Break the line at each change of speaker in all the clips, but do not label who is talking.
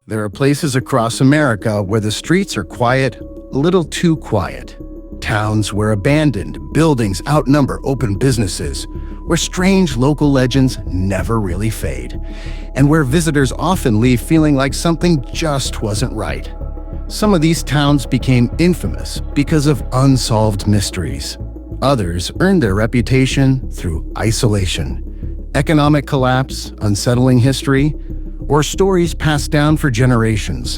There are places across America where the streets are quiet, a little too quiet. Towns where abandoned buildings outnumber open businesses, where strange local legends never really fade, and where visitors often leave feeling like something just wasn't right. Some of these towns became infamous because of unsolved mysteries. Others earned their reputation through isolation, economic collapse, unsettling history, or stories passed down for generations.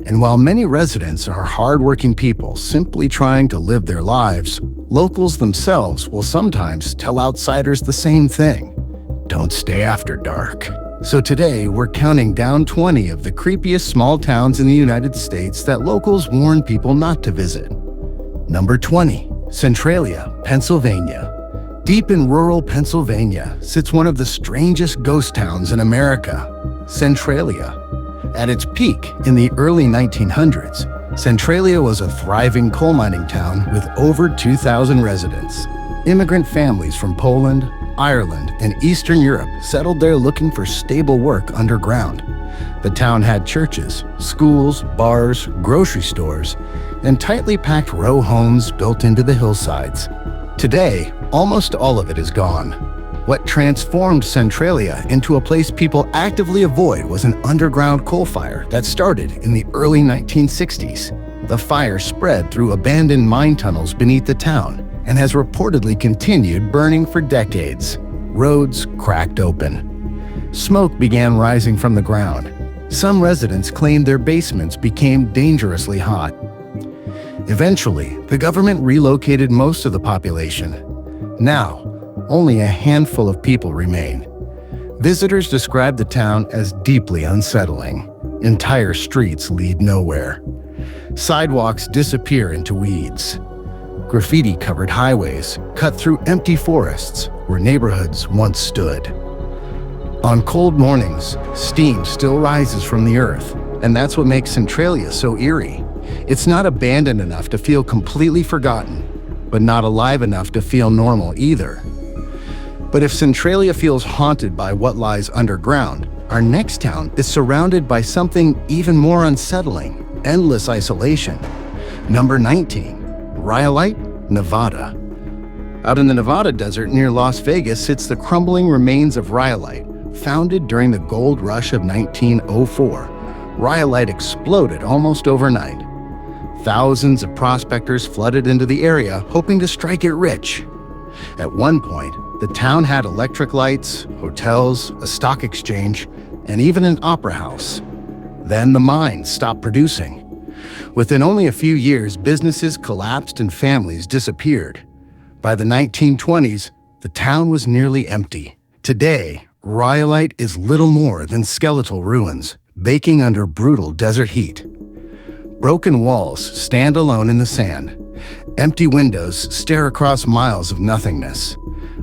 And while many residents are hardworking people simply trying to live their lives, locals themselves will sometimes tell outsiders the same thing: don't stay after dark. So today, we're counting down 20 of the creepiest small towns in the United States that locals warn people not to visit. Number 20, Centralia, Pennsylvania. Deep in rural Pennsylvania sits one of the strangest ghost towns in America, Centralia. At its peak in the early 1900s, Centralia was a thriving coal mining town with over 2,000 residents. Immigrant families from Poland, Ireland, and Eastern Europe settled there looking for stable work underground. The town had churches, schools, bars, grocery stores, and tightly packed row homes built into the hillsides. Today, almost all of it is gone. What transformed Centralia into a place people actively avoid was an underground coal fire that started in the early 1960s. The fire spread through abandoned mine tunnels beneath the town and has reportedly continued burning for decades. Roads cracked open. Smoke began rising from the ground. Some residents claimed their basements became dangerously hot. Eventually, the government relocated most of the population. Now, only a handful of people remain. Visitors describe the town as deeply unsettling. Entire streets lead nowhere. Sidewalks disappear into weeds. Graffiti-covered highways cut through empty forests where neighborhoods once stood. On cold mornings, steam still rises from the earth, and that's what makes Centralia so eerie. It's not abandoned enough to feel completely forgotten, but not alive enough to feel normal either. But if Centralia feels haunted by what lies underground, our next town is surrounded by something even more unsettling: endless isolation. Number 19, Rhyolite, Nevada. Out in the Nevada desert near Las Vegas sits the crumbling remains of Rhyolite. Founded during the gold rush of 1904, Rhyolite exploded almost overnight. Thousands of prospectors flooded into the area, hoping to strike it rich. At one point, the town had electric lights, hotels, a stock exchange, and even an opera house. Then the mine stopped producing. Within only a few years, businesses collapsed and families disappeared. By the 1920s, the town was nearly empty. Today, Rhyolite is little more than skeletal ruins, baking under brutal desert heat. Broken walls stand alone in the sand. Empty windows stare across miles of nothingness.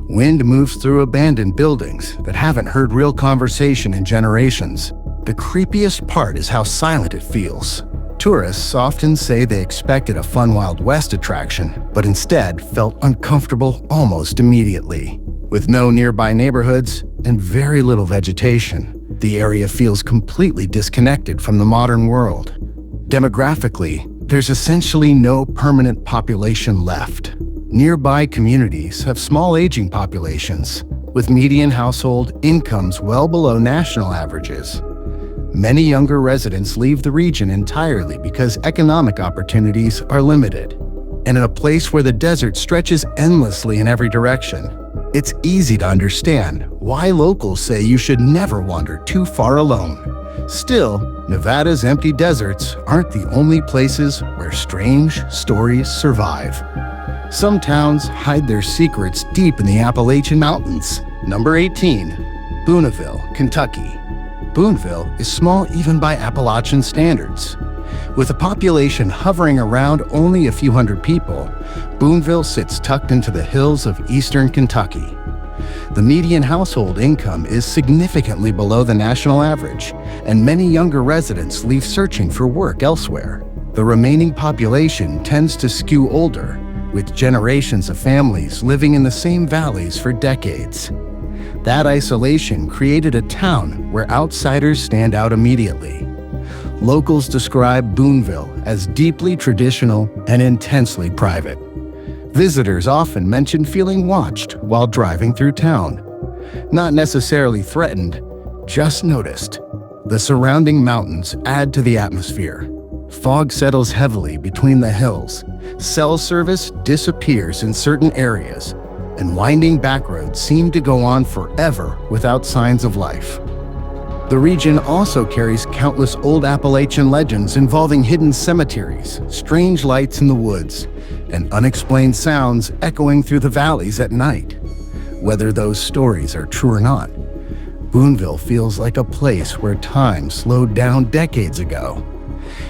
Wind moves through abandoned buildings that haven't heard real conversation in generations. The creepiest part is how silent it feels. Tourists often say they expected a fun Wild West attraction, but instead felt uncomfortable almost immediately. With no nearby neighborhoods and very little vegetation, the area feels completely disconnected from the modern world. Demographically, there's essentially no permanent population left. Nearby communities have small aging populations, with median household incomes well below national averages. Many younger residents leave the region entirely because economic opportunities are limited. And in a place where the desert stretches endlessly in every direction, it's easy to understand why locals say you should never wander too far alone. Still, Nevada's empty deserts aren't the only places where strange stories survive. Some towns hide their secrets deep in the Appalachian Mountains. Number 18, Boonville, Kentucky. Boonville is small even by Appalachian standards. With a population hovering around only a few hundred people, Boonville sits tucked into the hills of eastern Kentucky. The median household income is significantly below the national average, and many younger residents leave searching for work elsewhere. The remaining population tends to skew older, with generations of families living in the same valleys for decades. That isolation created a town where outsiders stand out immediately. Locals describe Boonville as deeply traditional and intensely private. Visitors often mention feeling watched while driving through town. Not necessarily threatened, just noticed. The surrounding mountains add to the atmosphere. Fog settles heavily between the hills. Cell service disappears in certain areas, and winding back roads seem to go on forever without signs of life. The region also carries countless old Appalachian legends involving hidden cemeteries, strange lights in the woods, and unexplained sounds echoing through the valleys at night. Whether those stories are true or not, Boonville feels like a place where time slowed down decades ago.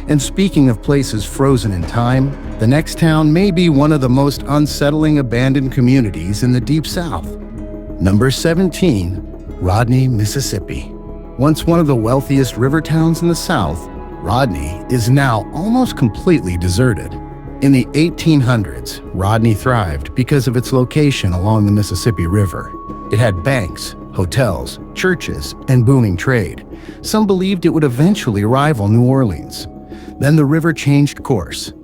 And speaking of places frozen in time, the next town may be one of the most unsettling abandoned communities in the Deep South. Number 17, Rodney, Mississippi. Once one of the wealthiest river towns in the South, Rodney is now almost completely deserted. In the 1800s, Rodney thrived because of its location along the Mississippi River. It had banks, hotels, churches, and booming trade. Some believed it would eventually rival New Orleans. Then the river changed course.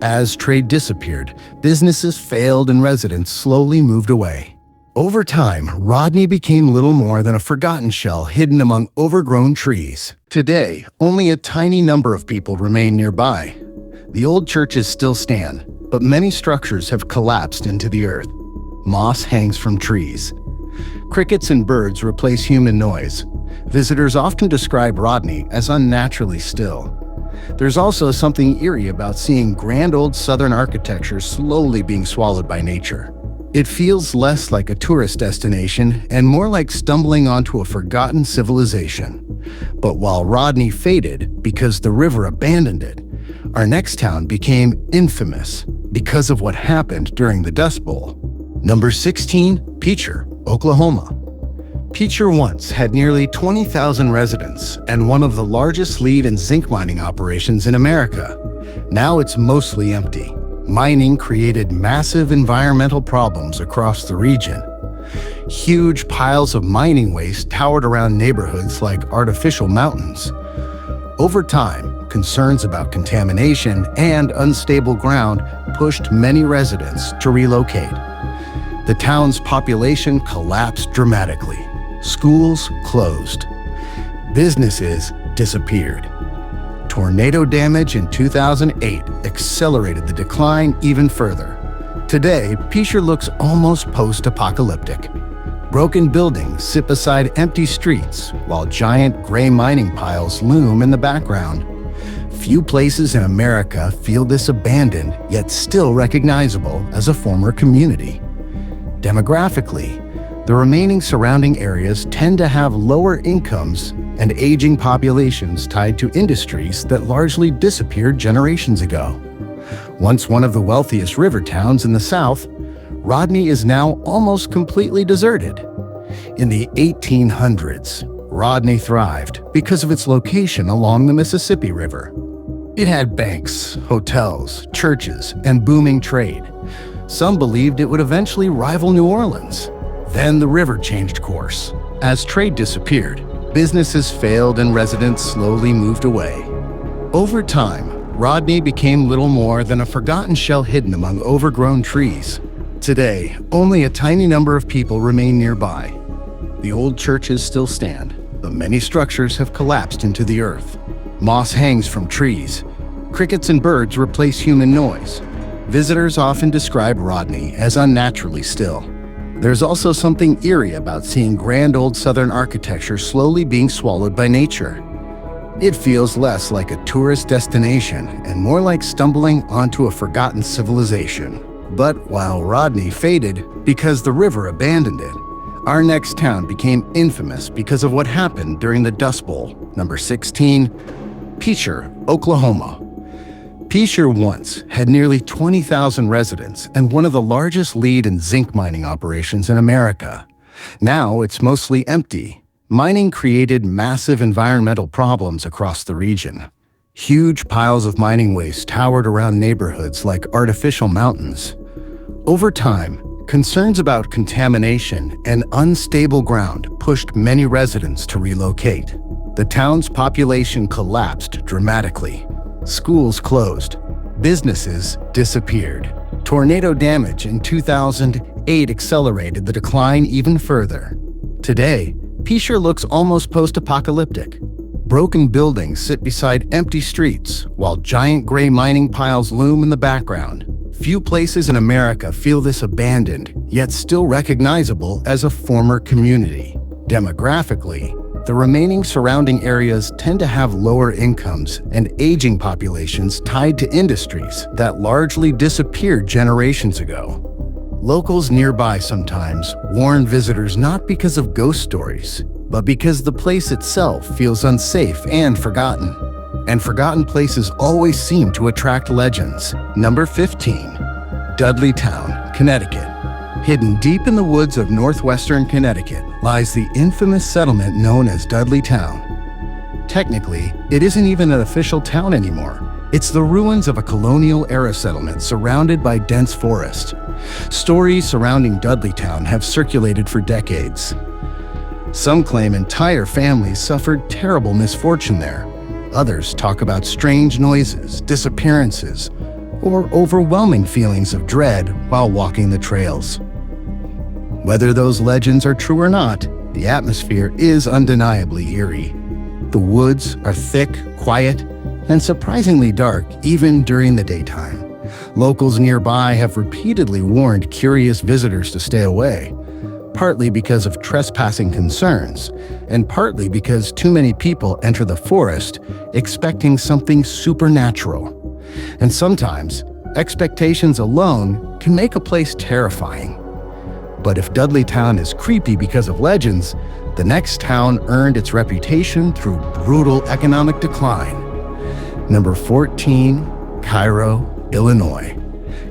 As trade disappeared, businesses failed and residents slowly moved away. Over time, Rodney became little more than a forgotten shell hidden among overgrown trees. Today, only a tiny number of people remain nearby. The old churches still stand, but many structures have collapsed into the earth. Moss hangs from trees. Crickets and birds replace human noise. Visitors often describe Rodney as unnaturally still. There's also something eerie about seeing grand old Southern architecture slowly being swallowed by nature. It feels less like a tourist destination and more like stumbling onto a forgotten civilization. But while Rodney faded because the river abandoned it, our next town became infamous because of what happened during the Dust Bowl. Number 16, Peacher, Oklahoma. Peacher once had nearly 20,000 residents and one of the largest lead and zinc mining operations in America. Now it's mostly empty. Mining created massive environmental problems across the region. Huge piles of mining waste towered around neighborhoods like artificial mountains. Over time, concerns about contamination and unstable ground pushed many residents to relocate. The town's population collapsed dramatically. Schools closed. Businesses disappeared. Tornado damage in 2008 accelerated the decline even further. Today, Peacher looks almost post-apocalyptic. Broken buildings sit beside empty streets, while giant gray mining piles loom in the background. Few places in America feel this abandoned, yet still recognizable as a former community. Demographically, the remaining surrounding areas tend to have lower incomes and aging populations tied to industries that largely disappeared generations ago. Once one of the wealthiest river towns in the South, Rodney is now almost completely deserted. In the 1800s, Rodney thrived because of its location along the Mississippi River. It had banks, hotels, churches, and booming trade. Some believed it would eventually rival New Orleans. Then the river changed course. As trade disappeared, businesses failed and residents slowly moved away. Over time, Rodney became little more than a forgotten shell hidden among overgrown trees. Today, only a tiny number of people remain nearby. The old churches still stand, but many structures have collapsed into the earth. Moss hangs from trees. Crickets and birds replace human noise. Visitors often describe Rodney as unnaturally still. There's also something eerie about seeing grand old Southern architecture slowly being swallowed by nature. It feels less like a tourist destination and more like stumbling onto a forgotten civilization. But while Rodney faded because the river abandoned it, our next town became infamous because of what happened during the Dust Bowl. Number 16, Peacher, Oklahoma. Peacher once had nearly 20,000 residents and one of the largest lead and zinc mining operations in America. Now it's mostly empty. Mining created massive environmental problems across the region. Huge piles of mining waste towered around neighborhoods like artificial mountains. Over time, concerns about contamination and unstable ground pushed many residents to relocate. the town's population collapsed dramatically. Schools closed. Businesses disappeared. Tornado damage in 2008 accelerated the decline even further. Today, Pisher looks almost post-apocalyptic. Broken buildings sit beside empty streets, while giant gray mining piles loom in the background. Few places in America feel this abandoned, yet still recognizable as a former community. Demographically, the remaining surrounding areas tend to have lower incomes and aging populations tied to industries that largely disappeared generations ago. Locals nearby sometimes warn visitors not because of ghost stories, but because the place itself feels unsafe and forgotten. And forgotten places always seem to attract legends. Number 15. Dudleytown, Connecticut. Hidden deep in the woods of northwestern Connecticut lies the infamous settlement known as Dudleytown. Technically, it isn't even an official town anymore. It's the ruins of a colonial-era settlement surrounded by dense forest. Stories surrounding Dudleytown have circulated for decades. Some claim entire families suffered terrible misfortune there. Others talk about strange noises, disappearances, or overwhelming feelings of dread while walking the trails. Whether those legends are true or not, the atmosphere is undeniably eerie. The woods are thick, quiet, and surprisingly dark even during the daytime. Locals nearby have repeatedly warned curious visitors to stay away, partly because of trespassing concerns, and partly because too many people enter the forest expecting something supernatural. And sometimes, expectations alone can make a place terrifying. But if Dudleytown is creepy because of legends, the next town earned its reputation through brutal economic decline. Number 14, Cairo, Illinois.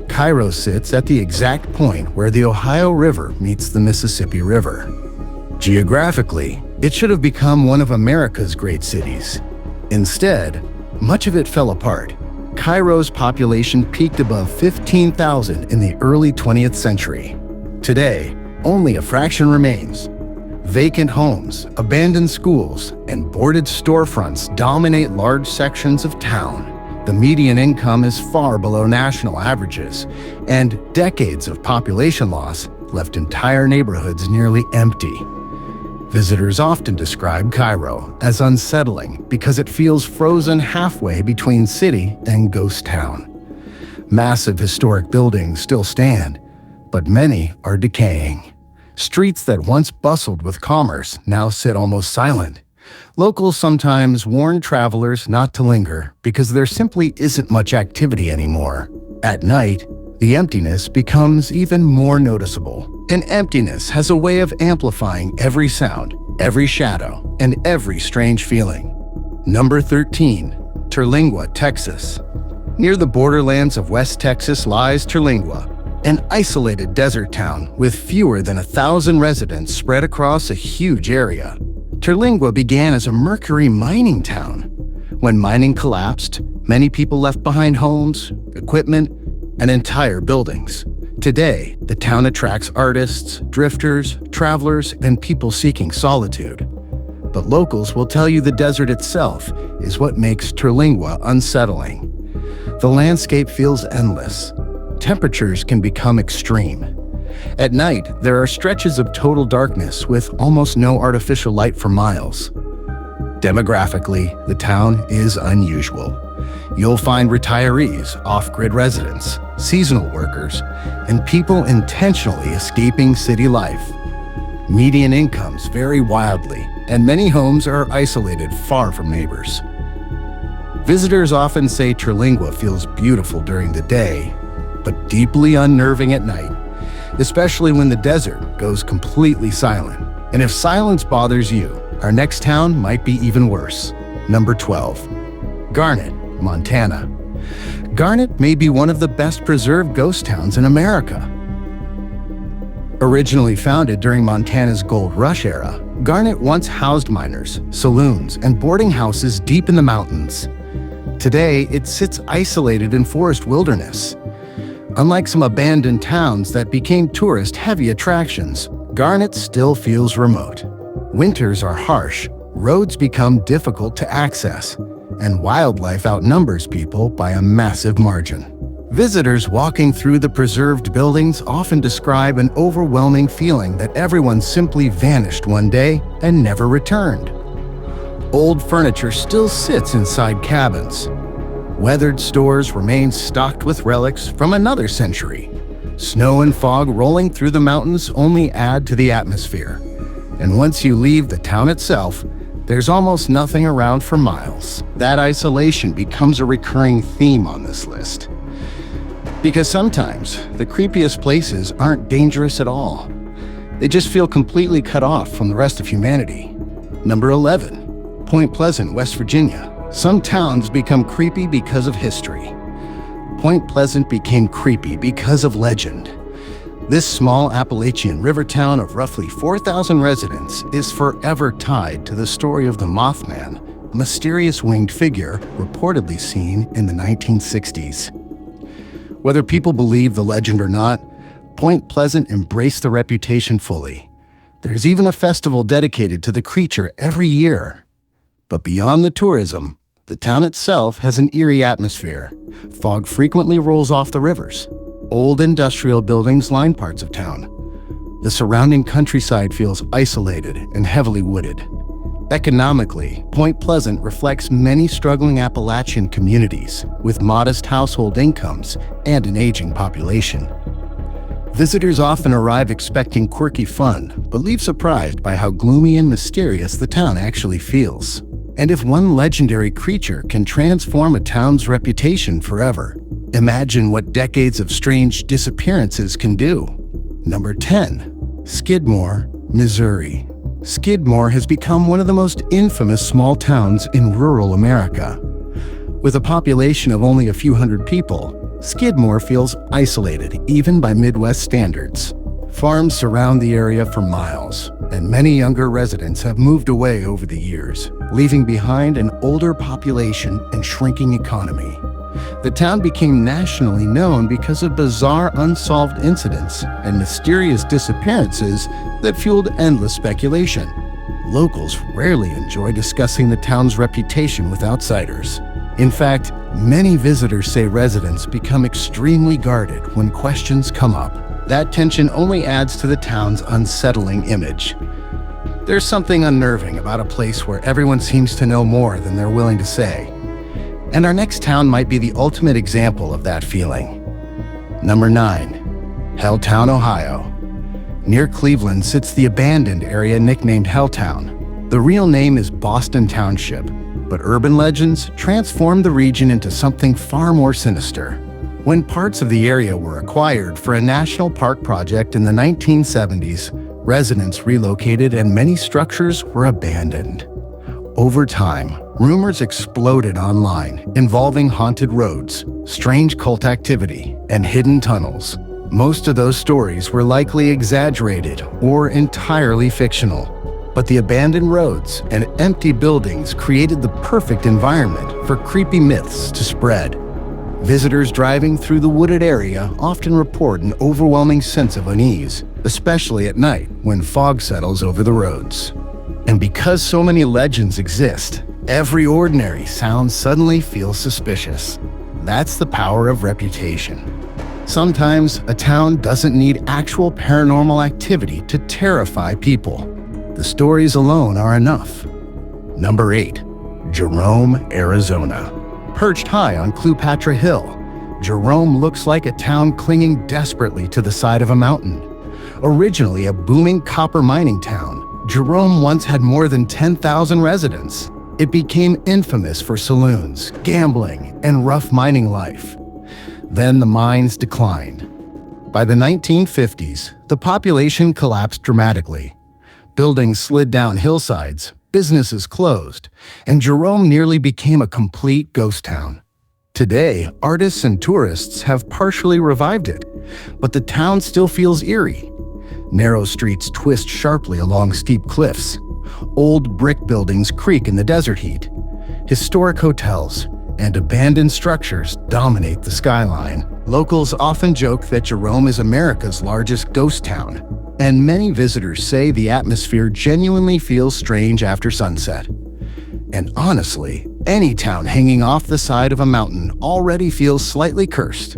Cairo sits at the exact point where the Ohio River meets the Mississippi River. Geographically, it should have become one of America's great cities. Instead, much of it fell apart. Cairo's population peaked above 15,000 in the early 20th century. Today, only a fraction remains. Vacant homes, abandoned schools, and boarded storefronts dominate large sections of town. The median income is far below national averages, and decades of population loss left entire neighborhoods nearly empty. Visitors often describe Cairo as unsettling because it feels frozen halfway between city and ghost town. Massive historic buildings still stand, but many are decaying. Streets that once bustled with commerce now sit almost silent. Locals sometimes warn travelers not to linger because there simply isn't much activity anymore. At night, the emptiness becomes even more noticeable. And emptiness has a way of amplifying every sound, every shadow, and every strange feeling. Number 13, Terlingua, Texas. Near the borderlands of West Texas lies Terlingua, an isolated desert town with fewer than 1,000 residents spread across a huge area. Terlingua began as a mercury mining town. When mining collapsed, many people left behind homes, equipment, and entire buildings. Today, the town attracts artists, drifters, travelers, and people seeking solitude. But locals will tell you the desert itself is what makes Terlingua unsettling. The landscape feels endless. Temperatures can become extreme. At night, there are stretches of total darkness with almost no artificial light for miles. Demographically, the town is unusual. You'll find retirees, off-grid residents, seasonal workers, and people intentionally escaping city life. Median incomes vary wildly, and many homes are isolated far from neighbors. Visitors often say Terlingua feels beautiful during the day, but deeply unnerving at night, especially when the desert goes completely silent. And if silence bothers you, our next town might be even worse. Number 12, Garnet, Montana. Garnet may be one of the best preserved ghost towns in America. Originally founded during Montana's gold rush era, Garnet once housed miners, saloons, and boarding houses deep in the mountains. Today, it sits isolated in forest wilderness. Unlike some abandoned towns that became tourist-heavy attractions, Garnet still feels remote. Winters are harsh, roads become difficult to access, and wildlife outnumbers people by a massive margin. Visitors walking through the preserved buildings often describe an overwhelming feeling that everyone simply vanished one day and never returned. Old furniture still sits inside cabins. Weathered stores remain stocked with relics from another century. Snow and fog rolling through the mountains only add to the atmosphere. And once you leave the town itself, there's almost nothing around for miles. That isolation becomes a recurring theme on this list. Because sometimes, the creepiest places aren't dangerous at all. They just feel completely cut off from the rest of humanity. Number 11, Point Pleasant, West Virginia. Some towns become creepy because of history. Point Pleasant became creepy because of legend. This small Appalachian river town of roughly 4,000 residents is forever tied to the story of the Mothman, a mysterious winged figure reportedly seen in the 1960s. Whether people believe the legend or not, Point Pleasant embraced the reputation fully. There's even a festival dedicated to the creature every year. But beyond the tourism, the town itself has an eerie atmosphere. Fog frequently rolls off the rivers. Old industrial buildings line parts of town. The surrounding countryside feels isolated and heavily wooded. Economically, Point Pleasant reflects many struggling Appalachian communities with modest household incomes and an aging population. Visitors often arrive expecting quirky fun, but leave surprised by how gloomy and mysterious the town actually feels. And if one legendary creature can transform a town's reputation forever, imagine what decades of strange disappearances can do. Number 10, Skidmore, Missouri. Skidmore has become one of the most infamous small towns in rural America. With a population of only a few hundred people, Skidmore feels isolated even by Midwest standards. Farms surround the area for miles, and many younger residents have moved away over the years, leaving behind an older population and shrinking economy. The town became nationally known because of bizarre unsolved incidents and mysterious disappearances that fueled endless speculation. Locals rarely enjoy discussing the town's reputation with outsiders. In fact, many visitors say residents become extremely guarded when questions come up. That tension only adds to the town's unsettling image. There's something unnerving about a place where everyone seems to know more than they're willing to say. And our next town might be the ultimate example of that feeling. Number 9, Helltown, Ohio. Near Cleveland sits the abandoned area nicknamed Helltown. The real name is Boston Township, but urban legends transformed the region into something far more sinister. When parts of the area were acquired for a national park project in the 1970s, residents relocated and many structures were abandoned. Over time, rumors exploded online involving haunted roads, strange cult activity, and hidden tunnels. Most of those stories were likely exaggerated or entirely fictional. But the abandoned roads and empty buildings created the perfect environment for creepy myths to spread. Visitors driving through the wooded area often report an overwhelming sense of unease, especially at night when fog settles over the roads. And because so many legends exist, every ordinary sound suddenly feels suspicious. That's the power of reputation. Sometimes a town doesn't need actual paranormal activity to terrify people. The stories alone are enough. Number 8, Jerome, Arizona. Perched high on Cleopatra Hill, Jerome looks like a town clinging desperately to the side of a mountain. Originally a booming copper mining town, Jerome once had more than 10,000 residents. It became infamous for saloons, gambling, and rough mining life. Then the mines declined. By the 1950s, the population collapsed dramatically. Buildings slid down hillsides, businesses closed, and Jerome nearly became a complete ghost town. Today, artists and tourists have partially revived it, but the town still feels eerie. Narrow streets twist sharply along steep cliffs. Old brick buildings creak in the desert heat. Historic hotels and abandoned structures dominate the skyline. Locals often joke that Jerome is America's largest ghost town, and many visitors say the atmosphere genuinely feels strange after sunset. And honestly, any town hanging off the side of a mountain already feels slightly cursed.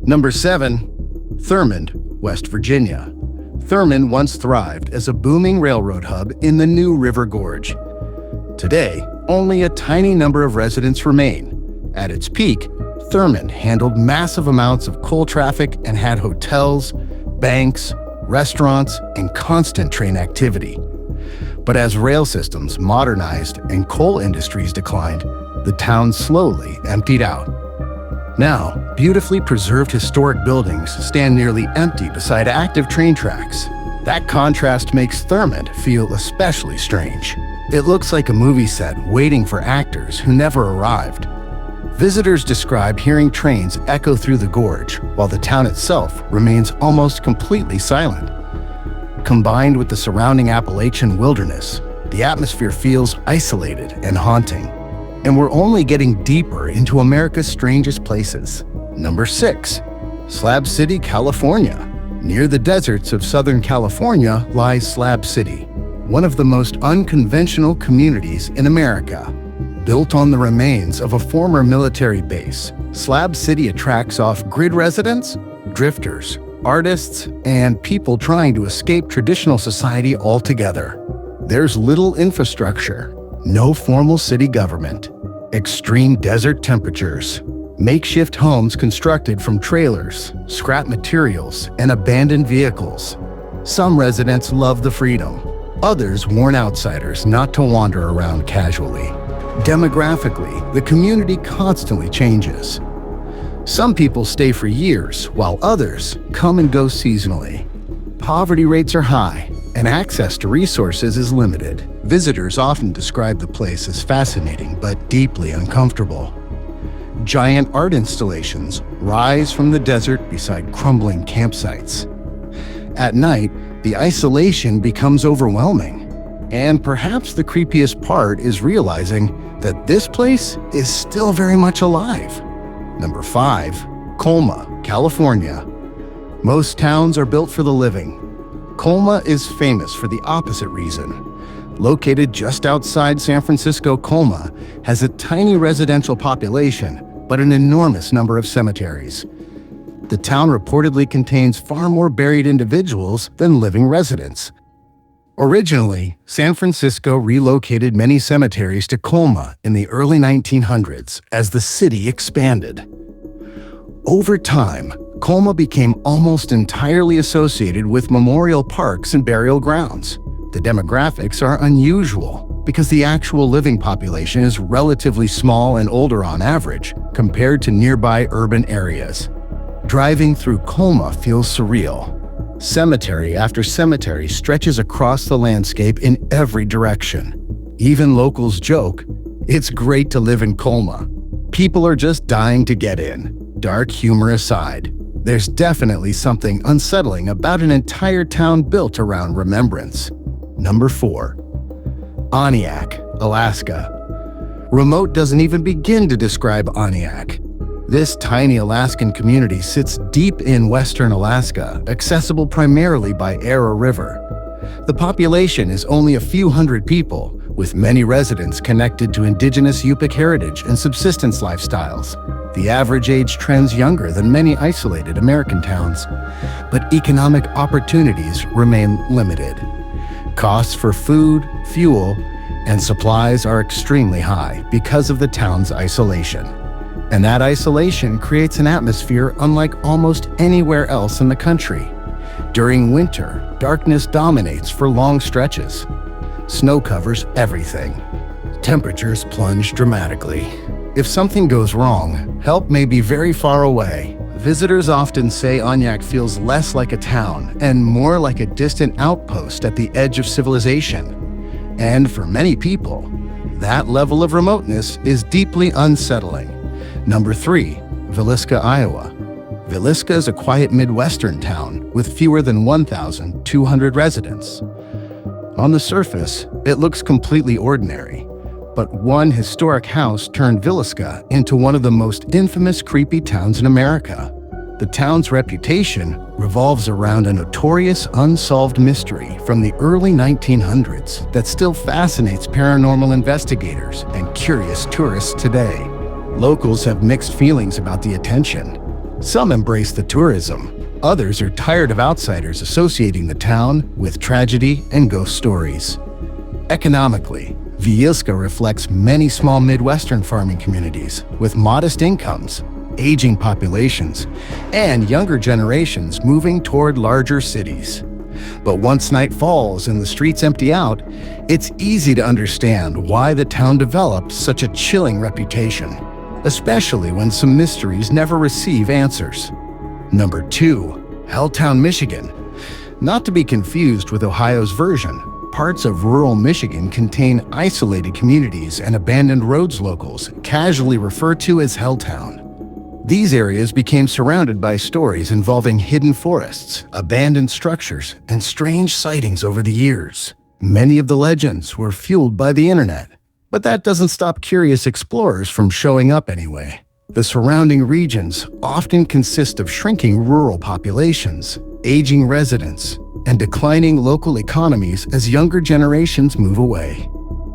Number 7. Thurmond, West Virginia. Thurmond once thrived as a booming railroad hub in the New River Gorge. Today, only a tiny number of residents remain. At its peak, Thurmond handled massive amounts of coal traffic and had hotels, banks, restaurants, and constant train activity. But as rail systems modernized and coal industries declined, the town slowly emptied out. Now, beautifully preserved historic buildings stand nearly empty beside active train tracks. That contrast makes Thurmond feel especially strange. It looks like a movie set waiting for actors who never arrived. Visitors describe hearing trains echo through the gorge, while the town itself remains almost completely silent. Combined with the surrounding Appalachian wilderness, the atmosphere feels isolated and haunting. And we're only getting deeper into America's strangest places. Number 6. Slab City, California. Near the deserts of Southern California lies Slab City, one of the most unconventional communities in America. Built on the remains of a former military base, Slab City attracts off-grid residents, drifters, artists, and people trying to escape traditional society altogether. There's little infrastructure, no formal city government, extreme desert temperatures, makeshift homes constructed from trailers, scrap materials, and abandoned vehicles. Some residents love the freedom, others warn outsiders not to wander around casually. Demographically, the community constantly changes. Some people stay for years, while others come and go seasonally. Poverty rates are high, and access to resources is limited. Visitors often describe the place as fascinating but deeply uncomfortable. Giant art installations rise from the desert beside crumbling campsites. At night, the isolation becomes overwhelming. And perhaps the creepiest part is realizing that this place is still very much alive. Number 5. Colma, California. Most towns are built for the living. Colma is famous for the opposite reason. Located just outside San Francisco, Colma has a tiny residential population, but an enormous number of cemeteries. The town reportedly contains far more buried individuals than living residents. Originally, San Francisco relocated many cemeteries to Colma in the early 1900s as the city expanded. Over time, Colma became almost entirely associated with memorial parks and burial grounds. The demographics are unusual because the actual living population is relatively small and older on average compared to nearby urban areas. Driving through Colma feels surreal. Cemetery after cemetery stretches across the landscape in every direction. Even locals joke, "It's great to live in Colma. People are just dying to get in." Dark humor aside, there's definitely something unsettling about an entire town built around remembrance. Number 4. Oniak, Alaska. Remote doesn't even begin to describe Oniak. This tiny Alaskan community sits deep in western Alaska, accessible primarily by air or river. The population is only a few hundred people, with many residents connected to indigenous Yupik heritage and subsistence lifestyles. The average age trends younger than many isolated American towns, but economic opportunities remain limited. Costs for food, fuel, and supplies are extremely high because of the town's isolation. And that isolation creates an atmosphere unlike almost anywhere else in the country. During winter, darkness dominates for long stretches. Snow covers everything. Temperatures plunge dramatically. If something goes wrong, help may be very far away. Visitors often say Oniak feels less like a town and more like a distant outpost at the edge of civilization. And for many people, that level of remoteness is deeply unsettling. Number 3. Villisca, Iowa. Villisca is a quiet Midwestern town with fewer than 1,200 residents. On the surface, it looks completely ordinary, but one historic house turned Villisca into one of the most infamous creepy towns in America. The town's reputation revolves around a notorious unsolved mystery from the early 1900s that still fascinates paranormal investigators and curious tourists today. Locals have mixed feelings about the attention. Some embrace the tourism. Others are tired of outsiders associating the town with tragedy and ghost stories. Economically, Wiejska reflects many small Midwestern farming communities with modest incomes, aging populations, and younger generations moving toward larger cities. But once night falls and the streets empty out, it's easy to understand why the town developed such a chilling reputation, especially when some mysteries never receive answers. Number 2, Helltown, Michigan. Not to be confused with Ohio's version, parts of rural Michigan contain isolated communities and abandoned roads locals casually refer to as Helltown. These areas became surrounded by stories involving hidden forests, abandoned structures, and strange sightings over the years. Many of the legends were fueled by the internet, but that doesn't stop curious explorers from showing up anyway. The surrounding regions often consist of shrinking rural populations, aging residents, and declining local economies as younger generations move away.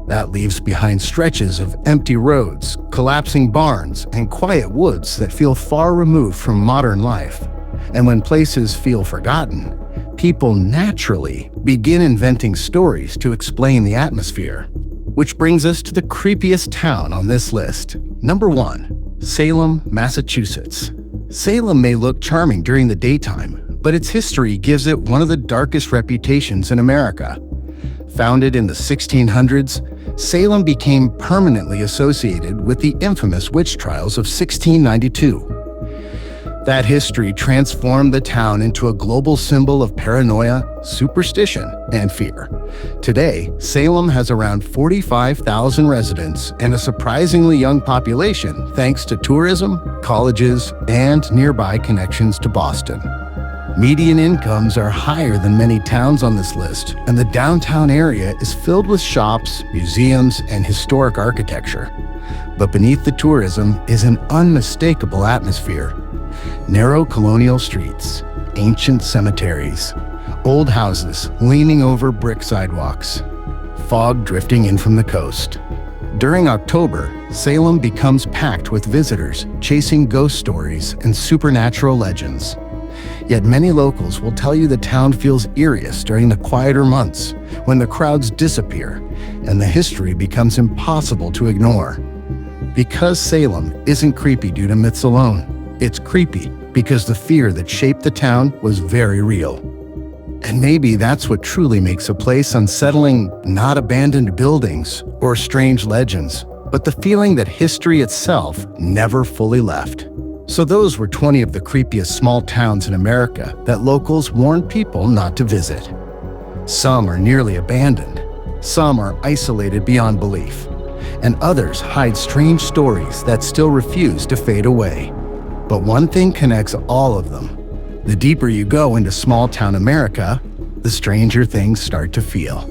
That leaves behind stretches of empty roads, collapsing barns, and quiet woods that feel far removed from modern life. And when places feel forgotten, people naturally begin inventing stories to explain the atmosphere. Which brings us to the creepiest town on this list. Number 1, Salem, Massachusetts. Salem may look charming during the daytime, but its history gives it one of the darkest reputations in America. Founded in the 1600s, Salem became permanently associated with the infamous witch trials of 1692. That history transformed the town into a global symbol of paranoia, superstition, and fear. Today, Salem has around 45,000 residents and a surprisingly young population thanks to tourism, colleges, and nearby connections to Boston. Median incomes are higher than many towns on this list, and the downtown area is filled with shops, museums, and historic architecture. But beneath the tourism is an unmistakable atmosphere. Narrow colonial streets, ancient cemeteries, old houses leaning over brick sidewalks, fog drifting in from the coast. During October, Salem becomes packed with visitors chasing ghost stories and supernatural legends. Yet many locals will tell you the town feels eeriest during the quieter months, when the crowds disappear and the history becomes impossible to ignore. Because Salem isn't creepy due to myths alone, it's creepy because the fear that shaped the town was very real. And maybe that's what truly makes a place unsettling, not abandoned buildings or strange legends, but the feeling that history itself never fully left. So those were 20 of the creepiest small towns in America that locals warn people not to visit. Some are nearly abandoned, some are isolated beyond belief, and others hide strange stories that still refuse to fade away. But one thing connects all of them. The deeper you go into small town America, the stranger things start to feel.